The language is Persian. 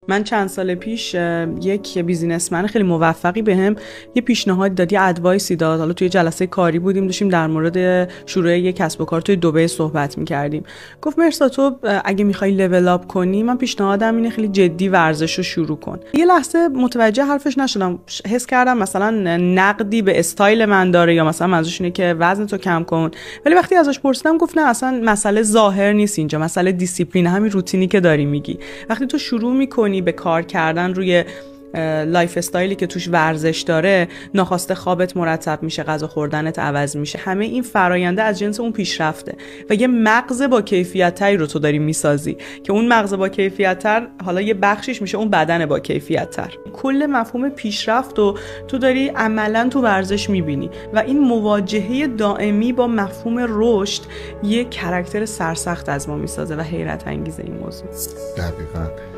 من چند سال پیش یک بیزینسمن خیلی موفقی بهم یه پیشنهاد داد، یه ادوایسی داد. حالا توی جلسه کاری بودیم، داشتیم در مورد شروع یک کسب و کار توی دبی صحبت می‌کردیم. گفت مرسا تو اگه می‌خوای لول اپ کنی، من پیشنهادم اینه خیلی جدی ورزش رو شروع کن. یه لحظه متوجه حرفش نشدم، حس کردم مثلا نقدی به استایل من داره یا مثلا منظورش اینه که وزن تو کم کن. ولی وقتی ازش پرسیدم گفت نه، اصلا مسئله ظاهر نیست اینجا، مسئله دیسیپلین، همین روتینی که داری میگی. وقتی تو شروع می‌کنی به کار کردن روی لایف استایلی که توش ورزش داره، ناخواسته خوابت مرتب میشه، غذا خوردنت عوض میشه، همه این فراینده از جنس اون پیشرفته و یه مغز با کیفیت تری رو تو داری میسازی که اون مغز با کیفیت تر حالا یه بخشش میشه اون بدن با کیفیت تر. کل مفهوم پیشرفت رو تو داری عملا تو ورزش میبینی و این مواجهه دائمی با مفهوم رشد یه کاراکتر سرسخت از ما میسازه و حیرت انگیزه این موضوع. دقیقاً.